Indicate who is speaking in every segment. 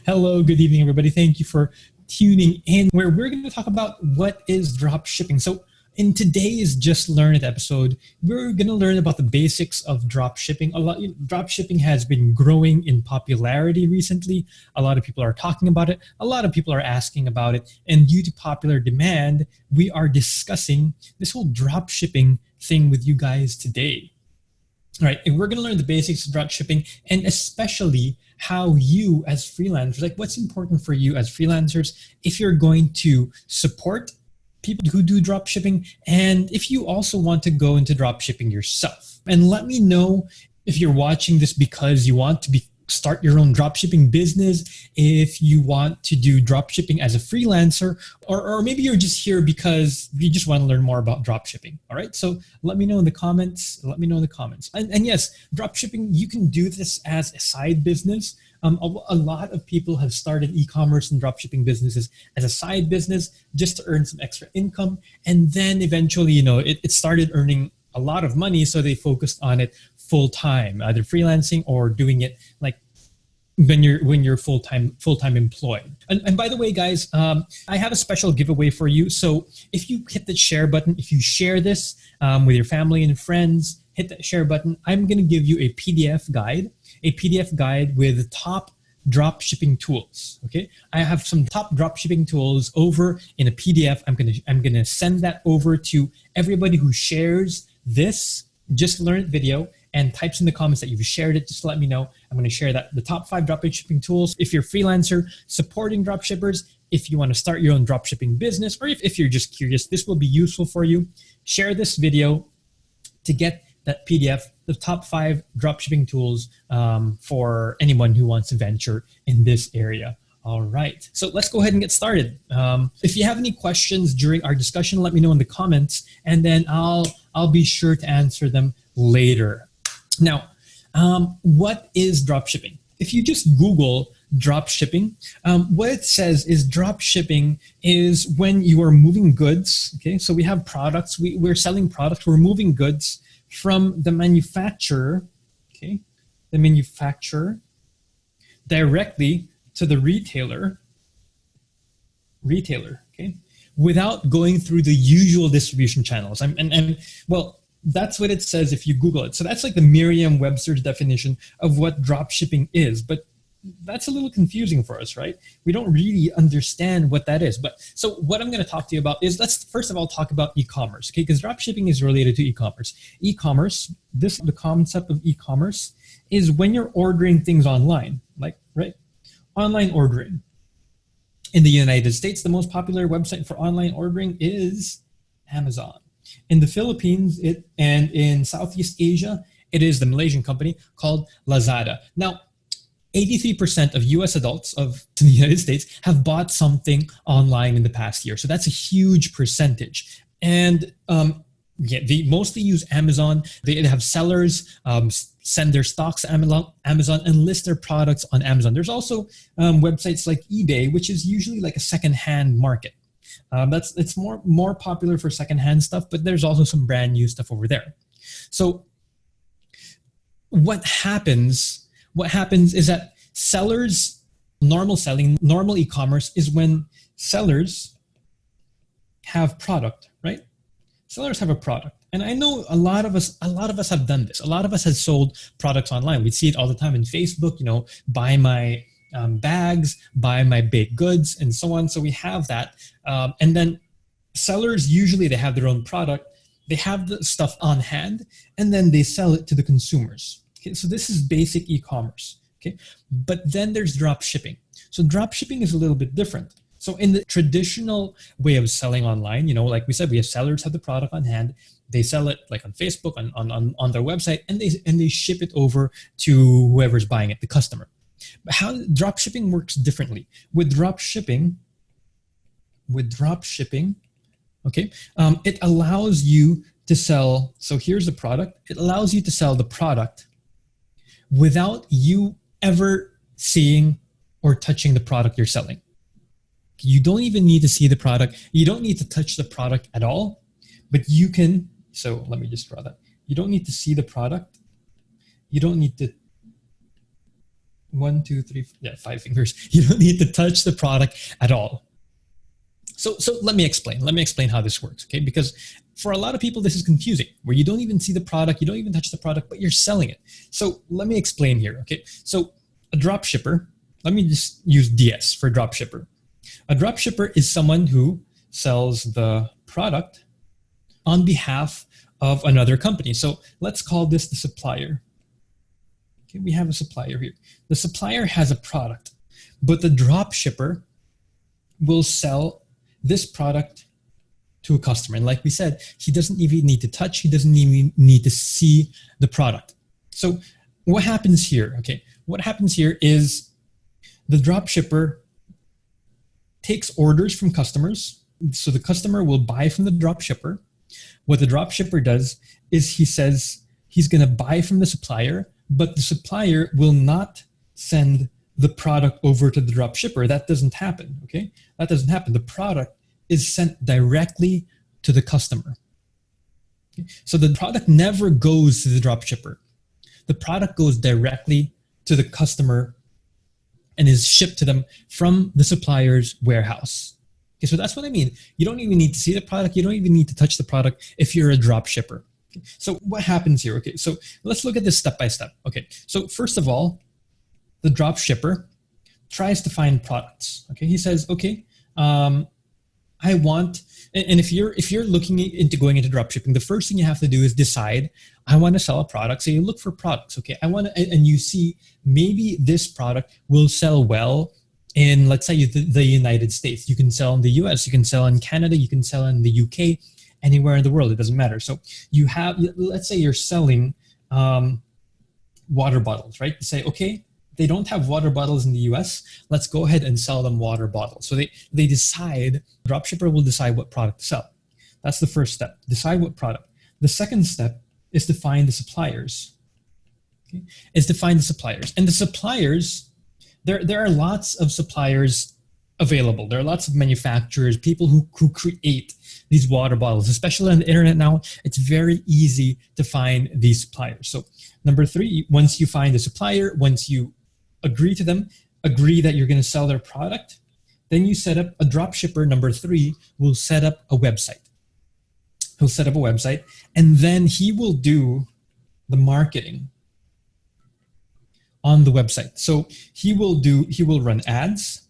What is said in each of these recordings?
Speaker 1: Hello, good evening, everybody. Thank you for tuning in, where we're going to talk about what is drop shipping. So in today's Just Learn It episode, we're going to learn about the basics of drop shipping. Drop shipping has been growing in popularity recently. A lot of people are talking about it. A lot of people are asking about it. And due to popular demand, we are discussing this whole drop shipping thing with you guys today. All right, and we're going to learn the basics of drop shipping, and especially how you as freelancers, like what's important for you as freelancers if you're going to support people who do drop shipping, and if you also want to go into drop shipping yourself. And let me know if you're watching this because you want to start your own dropshipping business, if you want to do dropshipping as a freelancer, or maybe you're just here because you just want to learn more about dropshipping. All right, so let me know in the comments. And yes, dropshipping, you can do this as a side business. A lot of people have started e-commerce and dropshipping businesses as a side business just to earn some extra income, and then eventually, it started earning a lot of money, so they focused on it full time, either freelancing or doing it like when you're full time employed. And by the way, guys, I have a special giveaway for you. So if you hit the share button, if you share this with your family and friends, hit that share button. I'm going to give you a PDF guide with top drop shipping tools. Okay, I have some top drop shipping tools over in a PDF. I'm gonna send that over to everybody who shares this Just Learn It video and types in the comments that you've shared it. Just let me know. I'm going to share the top 5 drop shipping tools. If you're a freelancer supporting drop shippers, if you want to start your own drop shipping business, or if you're just curious, this will be useful for you. Share this video to get that PDF, the top 5 drop shipping tools for anyone who wants to venture in this area. All right, so let's go ahead and get started. If you have any questions during our discussion, let me know in the comments, and then I'll be sure to answer them later. Now, what is drop shipping? If you just Google drop shipping, what it says is drop shipping is when you are moving goods. Okay, so we have products, we're selling products, we're moving goods from the manufacturer, directly to the retailer, okay, without going through the usual distribution channels. Well, that's what it says if you Google it. So that's like the Merriam-Webster's definition of what drop shipping is. But that's a little confusing for us, right? We don't really understand what that is. But so what I'm going to talk to you about is, let's first of all talk about e-commerce, okay? Because drop shipping is related to e-commerce. The concept of e-commerce is when you're ordering things online, right? Online ordering. In the United States, the most popular website for online ordering is Amazon. In the Philippines and in Southeast Asia, it is the Malaysian company called Lazada. Now, 83% of US adults in the United States have bought something online in the past year. So that's a huge percentage. And they mostly use Amazon. They have sellers send their stocks to Amazon and list their products on Amazon. There's also websites like eBay, which is usually like a secondhand market. It's more popular for secondhand stuff, but there's also some brand new stuff over there. So what happens is that normal e-commerce is when sellers have product, right? Sellers have a product. And I know a lot of us have done this. A lot of us have sold products online. We see it all the time in Facebook, buy my bags, buy my baked goods, and so on. So we have that. And then sellers, usually they have their own product. They have the stuff on hand, and then they sell it to the consumers. Okay, so this is basic e-commerce. Okay, but then there's drop shipping. So drop shipping is a little bit different. So in the traditional way of selling online, like we said, we have sellers have the product on hand. They sell it like on Facebook, on their website, and they ship it over to whoever's buying it, the customer. But how drop shipping works differently. With drop shipping, okay, it allows you to sell. So here's the product. It allows you to sell the product without you ever seeing or touching the product you're selling. You don't even need to see the product. You don't need to touch the product at all, but you can. So let me just draw that. You don't need to see the product. You don't need to one, two, three, yeah, 5 fingers. You don't need to touch the product at all. So let me explain. Let me explain how this works, okay? Because for a lot of people, this is confusing, where you don't even see the product, you don't even touch the product, but you're selling it. So let me explain here, okay? So a drop shipper, let me just use DS for drop shipper. A drop shipper is someone who sells the product on behalf of another company. So let's call this the supplier. Okay, we have a supplier here. The supplier has a product, but the drop shipper will sell this product to a customer. And like we said, he doesn't even need to touch, he doesn't even need to see the product. So what happens here? Okay, what happens here is the drop shipper takes orders from customers. So the customer will buy from the drop shipper. What the drop shipper does is he says he's going to buy from the supplier, but the supplier will not send the product over to the drop shipper. That doesn't happen, okay? That doesn't happen. The product is sent directly to the customer. Okay? So the product never goes to the drop shipper. The product goes directly to the customer and is shipped to them from the supplier's warehouse. Okay, so that's what I mean. You don't even need to see the product. You don't even need to touch the product if you're a drop shipper. Okay, so what happens here? Okay, so let's look at this step by step. Okay, so first of all, the drop shipper tries to find products. Okay, he says, okay, I want, and if you're looking into going into drop shipping, the first thing you have to do is decide, I want to sell a product. So you look for products. Okay, I want to, and you see maybe this product will sell well in, let's say, the United States. You can sell in the US, you can sell in Canada, you can sell in the UK, anywhere in the world, it doesn't matter. So you have, let's say you're selling water bottles, right? You say, okay, they don't have water bottles in the US, let's go ahead and sell them water bottles. So they decide, dropshipper will decide what product to sell. That's the first step, decide what product. The second step is to find the suppliers. Okay? Is to find the suppliers. And the suppliers, there are lots of suppliers available. There are lots of manufacturers, people who create these water bottles, especially on the internet now. It's very easy to find these suppliers. So number 3, once you find the supplier, once you agree to them, agree that you're going to sell their product, then you set up a drop shipper. Number 3 will set up a website. He'll set up a website, and then he will do the marketing on the website. So he will run ads.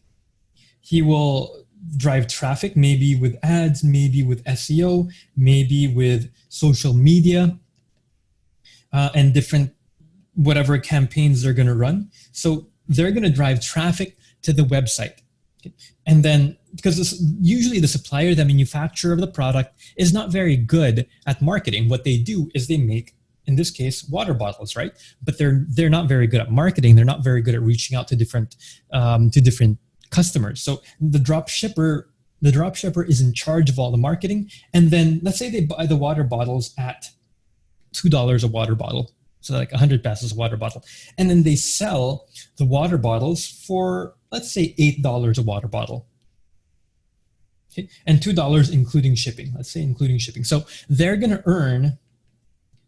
Speaker 1: He will drive traffic, maybe with ads, maybe with SEO, maybe with social media, and different whatever campaigns they're going to run. So they're going to drive traffic to the website. Okay? And then, because usually the supplier, the manufacturer of the product, is not very good at marketing. What they do is they make, in this case, water bottles, right? But they're not very good at marketing. They're not very good at reaching out to different customers. So the drop shipper is in charge of all the marketing. And then let's say they buy the water bottles at $2 a water bottle. So like 100 pesos a water bottle. And then they sell the water bottles for, let's say, $8 a water bottle. Okay? And $2 including shipping. Let's say including shipping. So they're going to earn,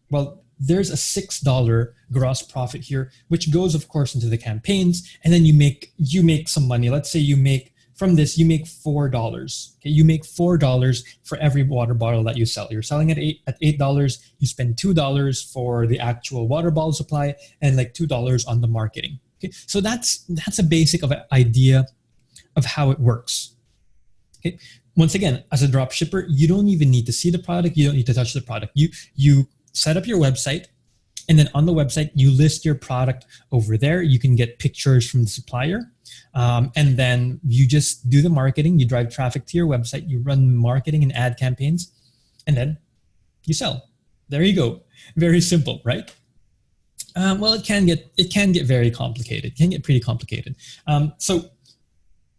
Speaker 1: well, there's a $6 gross profit here, which goes, of course, into the campaigns. And then you make some money. Let's say you make, from this, you make $4. Okay, you make $4 for every water bottle that you sell. You're selling at $8. You spend $2 for the actual water bottle supply and like $2 on the marketing. Okay, so that's a basic of an idea of how it works. Okay, once again, as a drop shipper, you don't even need to see the product. You don't need to touch the product. You set up your website, and then on the website, you list your product over there. You can get pictures from the supplier. And then you just do the marketing, you drive traffic to your website, you run marketing and ad campaigns, and then you sell. There you go. Very simple, right? Well, it can get very complicated. It can get pretty complicated. So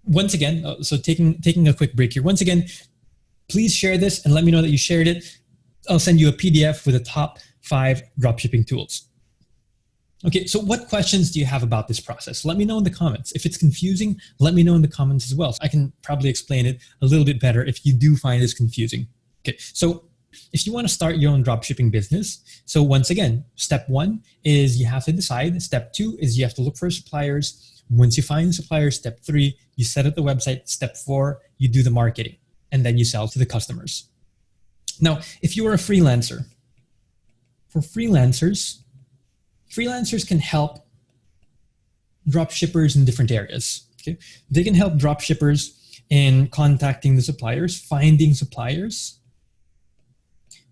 Speaker 1: once again, so taking a quick break here. Once again, please share this and let me know that you shared it. I'll send you a PDF with the top 5 dropshipping tools. Okay, so what questions do you have about this process? Let me know in the comments. If it's confusing, let me know in the comments as well. I can probably explain it a little bit better if you do find this confusing. Okay, so if you want to start your own dropshipping business, so once again, step 1 is you have to decide. Step 2 is you have to look for suppliers. Once you find suppliers, step 3, you set up the website. Step 4, you do the marketing, and then you sell to the customers. Now, if you are a freelancer, for freelancers can help dropshippers in different areas. Okay? They can help dropshippers in contacting the suppliers, finding suppliers.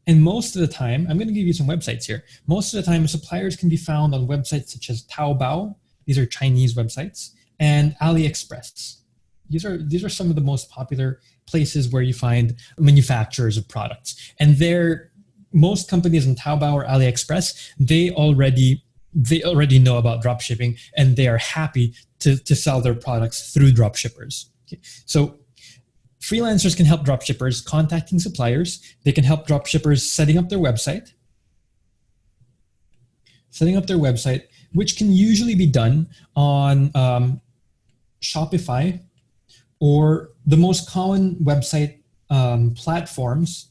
Speaker 1: And most of the time, I'm going to give you some websites here. Most of the time, suppliers can be found on websites such as Taobao. These are Chinese websites, and AliExpress. These are some of the most popular places where you find manufacturers of products. And most companies in Taobao or AliExpress, they already know about dropshipping, and they are happy to sell their products through dropshippers. Okay. So freelancers can help dropshippers contacting suppliers. They can help dropshippers setting up their website, which can usually be done on Shopify, or the most common website platforms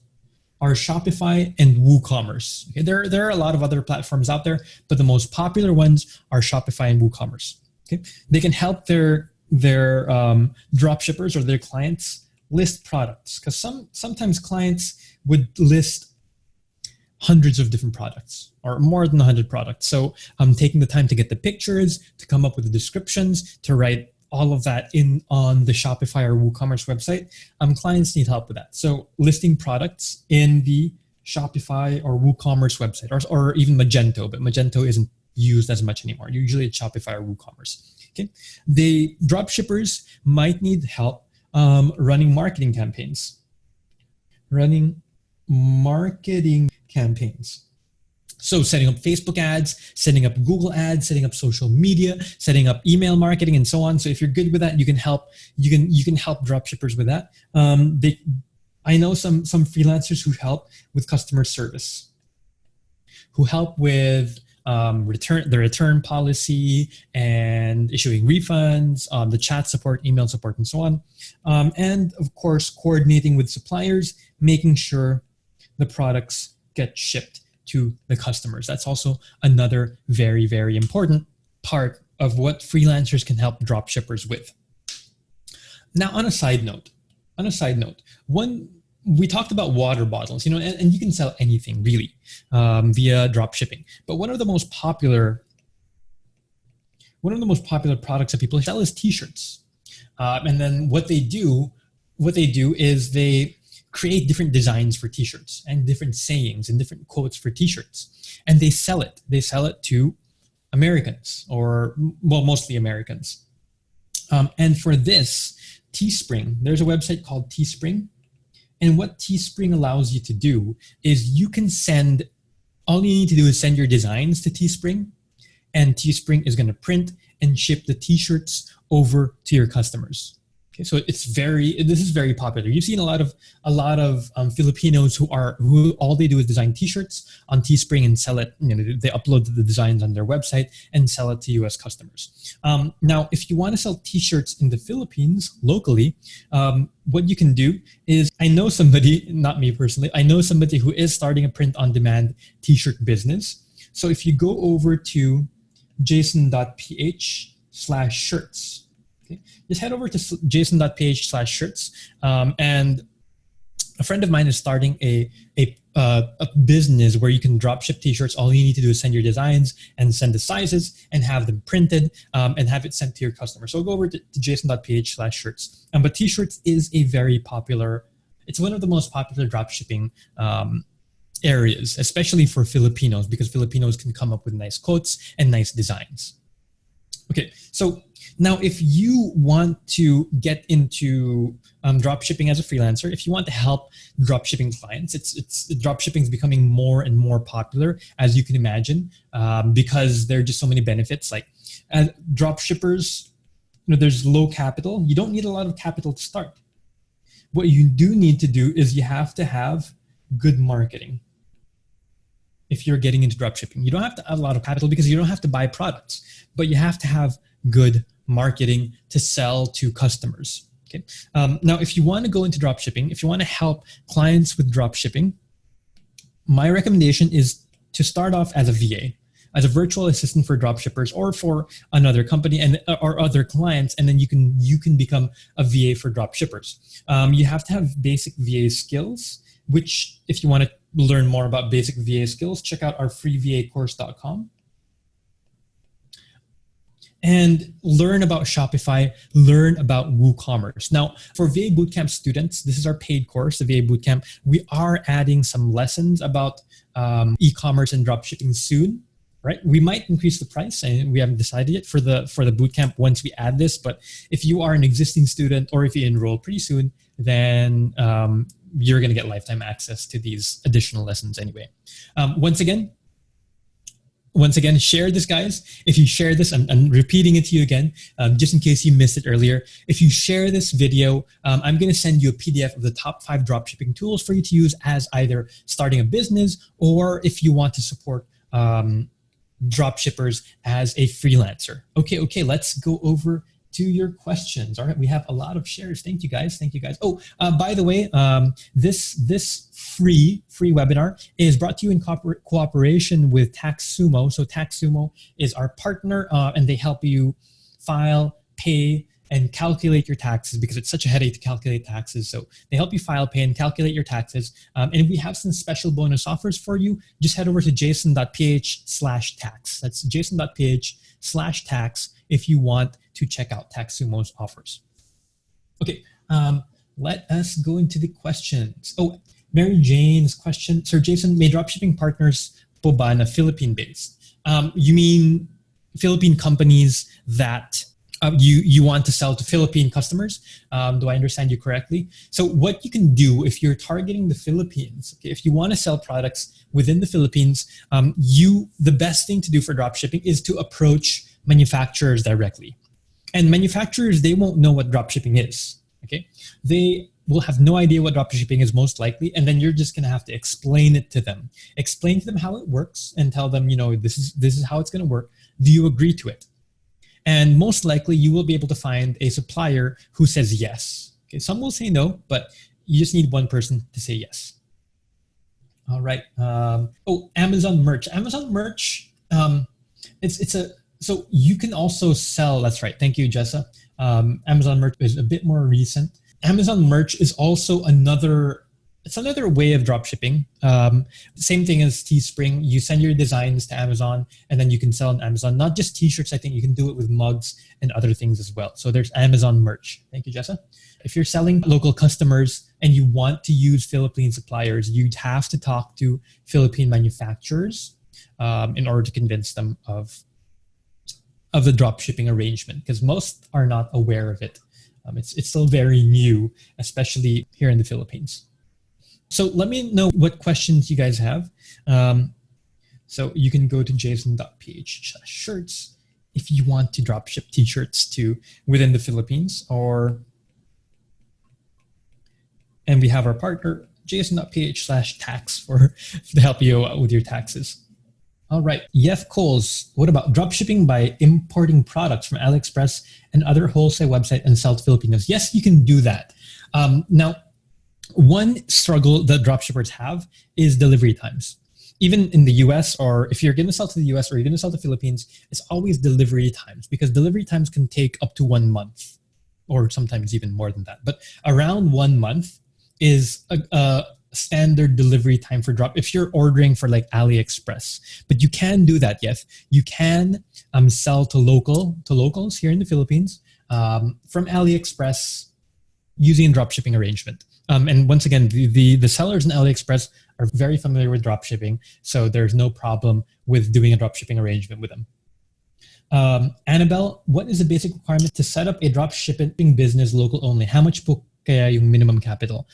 Speaker 1: are Shopify and WooCommerce. Okay, there are a lot of other platforms out there, but the most popular ones are Shopify and WooCommerce. Okay, they can help their dropshippers or their clients list products, because sometimes clients would list hundreds of different products or more than 100 products. So taking the time to get the pictures, to come up with the descriptions, to write all of that on the Shopify or WooCommerce website, clients need help with that. So listing products in the Shopify or WooCommerce website, or even Magento, but Magento isn't used as much anymore. Usually it's Shopify or WooCommerce. Okay, the dropshippers might need help running marketing campaigns. So setting up Facebook ads, setting up Google ads, setting up social media, setting up email marketing, and so on. So if you're good with that, you can help dropshippers with that. I know some freelancers who help with customer service, who help with the return policy and issuing refunds, the chat support, email support, and so on. And of course, coordinating with suppliers, making sure the products get shipped to the customers. That's also another very, very important part of what freelancers can help dropshippers with. Now, on a side note, we talked about water bottles, and you can sell anything really via dropshipping. But one of the most popular products that people sell is T-shirts. And then what they do is they create different designs for T-shirts and different sayings and different quotes for T-shirts, and they sell it. They sell it to Americans, mostly Americans. And for this, Teespring, there's a website called Teespring. And what Teespring allows you to do is all you need to do is send your designs to Teespring, and Teespring is going to print and ship the T-shirts over to your customers. Okay, so this is very popular. You've seen a lot of Filipinos who all they do is design T-shirts on Teespring and sell it. They upload the designs on their website and sell it to U.S. customers. Now, if you want to sell T-shirts in the Philippines locally, what you can do is, I know somebody, not me personally, I know somebody who is starting a print-on-demand T-shirt business. So if you go over to jason.ph/shirts, okay, just head over to jason.ph/shirts, and a friend of mine is starting a business where you can drop ship T-shirts. All you need to do is send your designs and send the sizes and have them printed and have it sent to your customer. So go over to jason.ph/shirts. But T-shirts is it's one of the most popular drop shipping areas, especially for Filipinos, because Filipinos can come up with nice quotes and nice designs. Okay, so now if you want to get into dropshipping as a freelancer, if you want to help dropshipping clients, dropshipping is becoming more and more popular, as you can imagine, because there are just so many benefits. Like dropshippers, there's low capital. You don't need a lot of capital to start. What you do need to do is you have to have good marketing. If you're getting into dropshipping, you don't have to have a lot of capital because you don't have to buy products, but you have to have good marketing to sell to customers. Okay. Now, if you want to go into dropshipping, if you want to help clients with dropshipping, my recommendation is to start off as a VA, as a virtual assistant for dropshippers or for another company and or other clients, and then you can become a VA for dropshippers. You have to have basic VA skills, which if you want to learn more about basic VA skills, check out our freevacourse.com. And learn about Shopify, learn about WooCommerce. Now, for VA Bootcamp students, this is our paid course, the VA Bootcamp. We are adding some lessons about e-commerce and dropshipping soon, right? We might increase the price, and we haven't decided yet for the bootcamp once we add this. But if you are an existing student or if you enroll pretty soon, then you're going to get lifetime access to these additional lessons anyway. Once again, share this, guys. If you share this, I'm repeating it to you again, just in case you missed it earlier. If you share this video, I'm going to send you a PDF of the top 5 dropshipping tools for you to use as either starting a business or if you want to support dropshippers as a freelancer. Okay, let's go over to your questions. All right, we have a lot of shares. Thank you, guys. Oh, by the way, this free webinar is brought to you in cooperation with TaxSumo. So TaxSumo is our partner, and they help you file, pay, and calculate your taxes because it's such a headache to calculate taxes. So they help you file, pay, and calculate your taxes. And we have some special bonus offers for you. Just head over to jason.ph/tax. That's jason.ph/tax if you want to check out TaxSumo's offers. Okay, let us go into the questions. Oh, Mary Jane's question. Sir Jason, may dropshipping partners po ba na Philippine-based? You mean Philippine companies that you want to sell to Philippine customers? Do I understand you correctly? So what you can do if you're targeting the Philippines, okay, if you want to sell products within the Philippines, the best thing to do for dropshipping is to approach manufacturers directly. And manufacturers, they won't know what dropshipping is, okay? They will have no idea what dropshipping is most likely, and then you're just gonna have to explain it to them. Explain to them how it works and tell them, this is how it's gonna work. Do you agree to it? And most likely you will be able to find a supplier who says yes. Okay, some will say no, but you just need one person to say yes. All right. Amazon merch. Amazon merch, so you can also sell, that's right. Thank you, Jessa. Amazon merch is a bit more recent. Amazon merch is also another way of dropshipping. Same thing as Teespring. You send your designs to Amazon and then you can sell on Amazon. Not just t-shirts, I think you can do it with mugs and other things as well. So there's Amazon merch. Thank you, Jessa. If you're selling local customers and you want to use Philippine suppliers, you'd have to talk to Philippine manufacturers in order to convince them of the dropshipping arrangement, because most are not aware of it. It's still very new, especially here in the Philippines. So let me know what questions you guys have. So you can go to jason.ph/shirts if you want to dropship t-shirts to within the Philippines, and we have our partner jason.ph/tax to help you out with your taxes. All right, Yef Coles, what about dropshipping by importing products from AliExpress and other wholesale website and sell to Filipinos? Yes, you can do that. Now, one struggle that dropshippers have is delivery times. Even in the US, or if you're going to sell to the US or you're going to sell to the Philippines, it's always delivery times, because delivery times can take up to 1 month or sometimes even more than that. But around 1 month is a standard delivery time for drop if you're ordering for like AliExpress. But you can do that, yes. You can sell to locals here in the Philippines from AliExpress using a dropshipping arrangement. And once again, the sellers in AliExpress are very familiar with dropshipping, so there's no problem with doing a dropshipping arrangement with them. Annabelle, what is the basic requirement to set up a dropshipping business local only? How much po kaya yung minimum capital?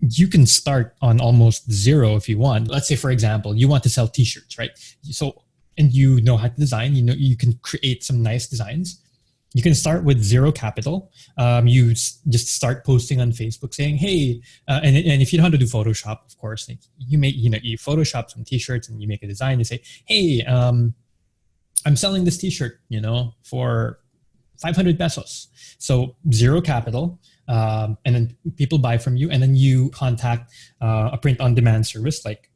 Speaker 1: You can start on almost zero if you want. Let's say, for example, you want to sell t-shirts, right? So, and you know how to design, you can create some nice designs. You can start with zero capital. You just start posting on Facebook saying, hey, and if you know how to do Photoshop, of course, like you Photoshop some t-shirts and you make a design. You say, hey, I'm selling this t-shirt, for 500 pesos. So zero capital. And then people buy from you, and then you contact a print-on-demand service like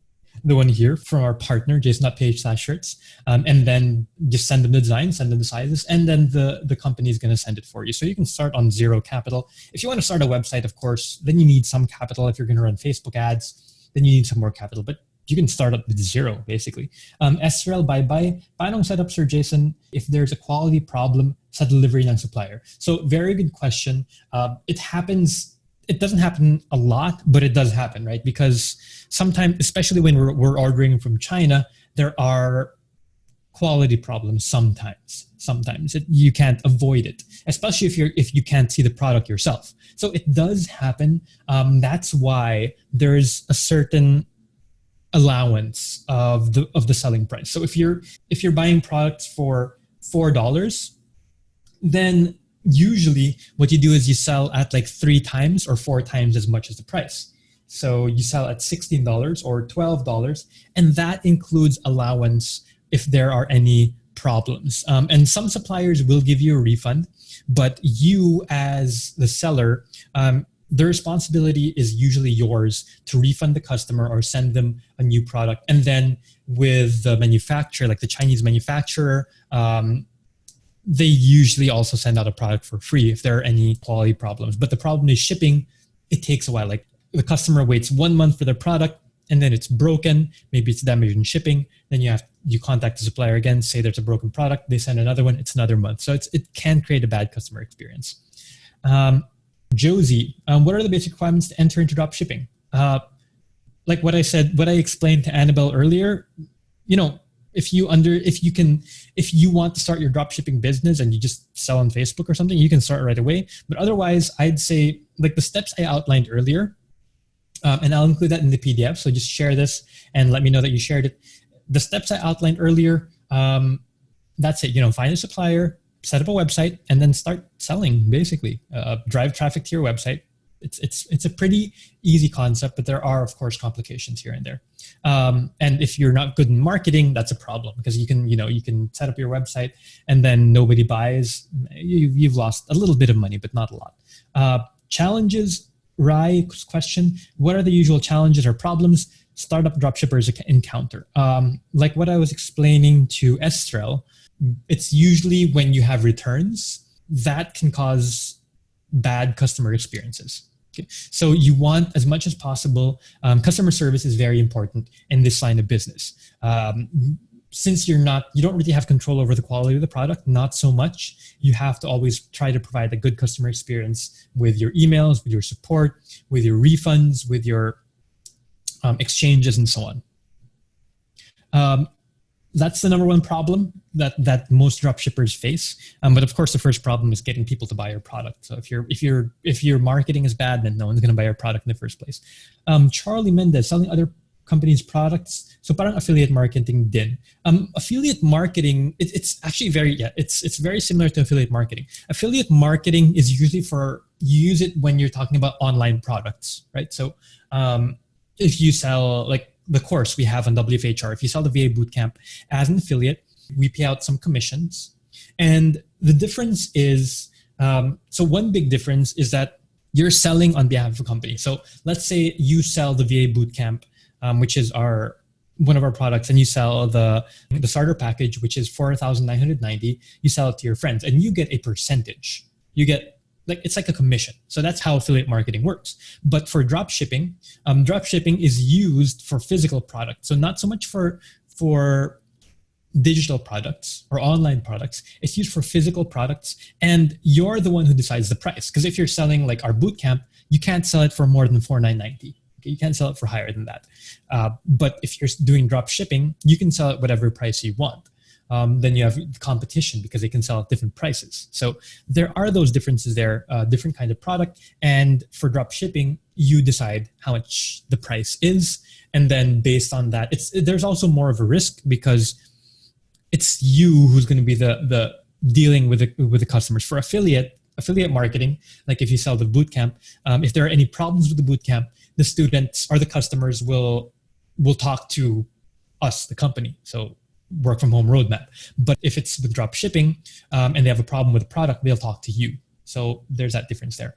Speaker 1: the one here from our partner, jason.ph/shirts, and then just send them the design, send them the sizes, and then the company is going to send it for you. So you can start on zero capital. If you want to start a website, of course, then you need some capital. If you're going to run Facebook ads, then you need some more capital. But you can start up with zero, basically. Esrel, bye-bye. Paano setup, Sir Jason, if there's a quality problem sa delivery ng supplier? So very good question. It happens. It doesn't happen a lot, but it does happen, right? Because sometimes, especially when we're ordering from China, there are quality problems sometimes. You can't avoid it, especially if you can't see the product yourself. So it does happen. That's why there's a certain allowance of the selling price. So if you're buying products for $4, then usually what you do is you sell at like 3 times or 4 times as much as the price. So you sell at $16 or $12, and that includes allowance if there are any problems. And some suppliers will give you a refund, but you as the seller, the responsibility is usually yours to refund the customer or send them a new product. And then with the manufacturer, like the Chinese manufacturer, they usually also send out a product for free if there are any quality problems. But the problem is shipping. It takes a while. Like the customer waits 1 month for their product and then it's broken. Maybe it's damaged in shipping. Then you contact the supplier again, say there's a broken product. They send another one. It's another month. So it can create a bad customer experience. Josie, what are the basic requirements to enter into dropshipping? Like what I explained to Annabelle earlier, if you want to start your dropshipping business and you just sell on Facebook or something, you can start right away. But otherwise, I'd say like the steps I outlined earlier, and I'll include that in the PDF. So just share this and let me know that you shared it. The steps I outlined earlier, that's it. Find a supplier, set up a website, and then start selling, basically. Drive traffic to your website. It's a pretty easy concept, but there are, of course, complications here and there. And if you're not good in marketing, that's a problem because you can set up your website and then nobody buys. You've lost a little bit of money, but not a lot. Challenges, Rai's question, what are the usual challenges or problems startup dropshippers encounter? Like what I was explaining to Estrel, it's usually when you have returns that can cause bad customer experiences. Okay. So you want as much as possible. Customer service is very important in this line of business. Since you don't really have control over the quality of the product, not so much. You have to always try to provide a good customer experience with your emails, with your support, with your refunds, with your exchanges, and so on. That's the number one problem that most dropshippers face. But of course, the first problem is getting people to buy your product. So if your marketing is bad, then no one's going to buy your product in the first place. Charlie Mendez, selling other companies' products. So parang affiliate marketing din. Affiliate marketing, it's actually it's very similar to affiliate marketing. Affiliate marketing is usually you use it when you're talking about online products, right? So if you sell like the course we have on WFHR, if you sell the VA Bootcamp as an affiliate, we pay out some commissions. And the difference is, so one big difference is that you're selling on behalf of a company. So let's say you sell the VA Bootcamp, which is one of our products, and you sell the starter package, which is $4,990. You sell it to your friends and you get a percentage. You get it's like a commission. So that's how affiliate marketing works. But for dropshipping, dropshipping is used for physical products. So not so much for digital products or online products. It's used for physical products, and you're the one who decides the price. Because if you're selling like our bootcamp, you can't sell it for more than $4,990. Okay, you can't sell it for higher than that. But if you're doing dropshipping, you can sell it whatever price you want. Then you have competition because they can sell at different prices. So there are those differences there, different kind of product. And for drop shipping, you decide how much the price is. And then based on that, there's also more of a risk because it's you who's going to be the dealing with the customers. For affiliate marketing, like if you sell the bootcamp, if there are any problems with the bootcamp, the students or the customers will talk to us, the company. So work from home roadmap. But if it's with drop shipping and they have a problem with the product, they'll talk to you. So there's that difference there.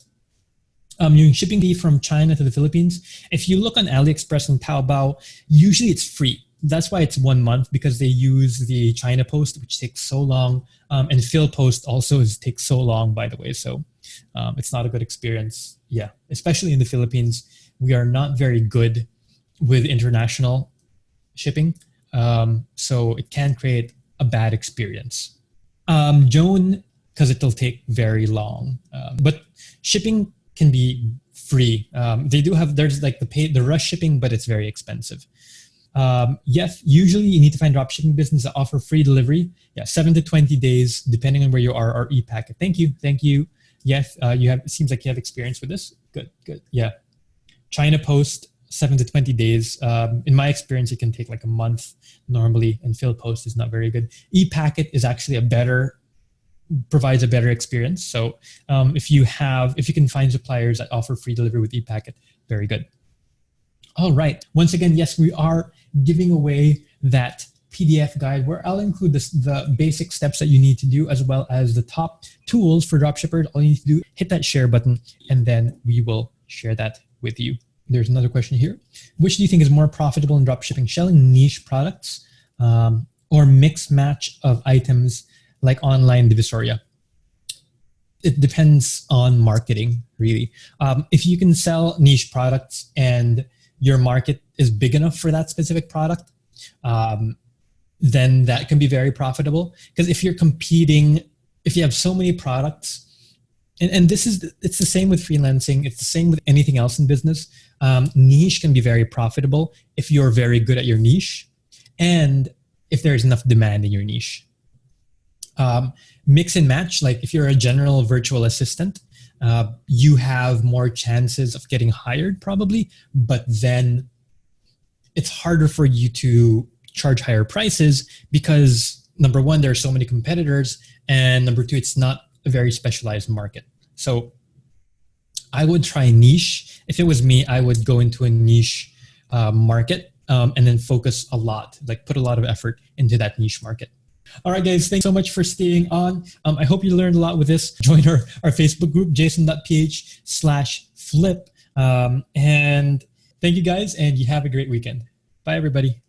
Speaker 1: Yung shipping fee from China to the Philippines. If you look on AliExpress and Taobao, usually it's free. That's why it's 1 month, because they use the China post, which takes so long. And Phil post also takes so long, by the way. So it's not a good experience. Yeah, especially in the Philippines, we are not very good with international shipping. So it can create a bad experience. Joan, because it'll take very long. But shipping can be free. They do have, there's like the rush shipping, but it's very expensive. Yes, usually you need to find dropshipping business that offer free delivery. Yeah, 7 to 20 days, depending on where you are, or e-packet. Thank you. Yes, it seems like you have experience with this. Good. Yeah. China Post, 7 to 20 days. In my experience, it can take like a month normally, and Phil Post is not very good. E-packet is actually provides a better experience. So if you can find suppliers that offer free delivery with e-packet, very good. All right. Once again, yes, we are giving away that PDF guide where I'll include the basic steps that you need to do, as well as the top tools for dropshippers. All you need to do, hit that share button, and then we will share that with you. There's another question here. Which do you think is more profitable in dropshipping, selling niche products or mix match of items like online divisoria? It depends on marketing, really. If you can sell niche products and your market is big enough for that specific product, then that can be very profitable. Because if you're competing, if you have so many products, and it's the same with freelancing, it's the same with anything else in business. Niche can be very profitable if you're very good at your niche and if there's enough demand in your niche. Mix and match, like if you're a general virtual assistant, you have more chances of getting hired probably, but then it's harder for you to charge higher prices because number one, there are so many competitors, and number two, it's not a very specialized market. So I would try niche. If it was me, I would go into a niche market and then focus a lot, like put a lot of effort into that niche market. All right, guys, thanks so much for staying on. I hope you learned a lot with this. Join our Facebook group, jason.ph/flip. And thank you guys, and you have a great weekend. Bye, everybody.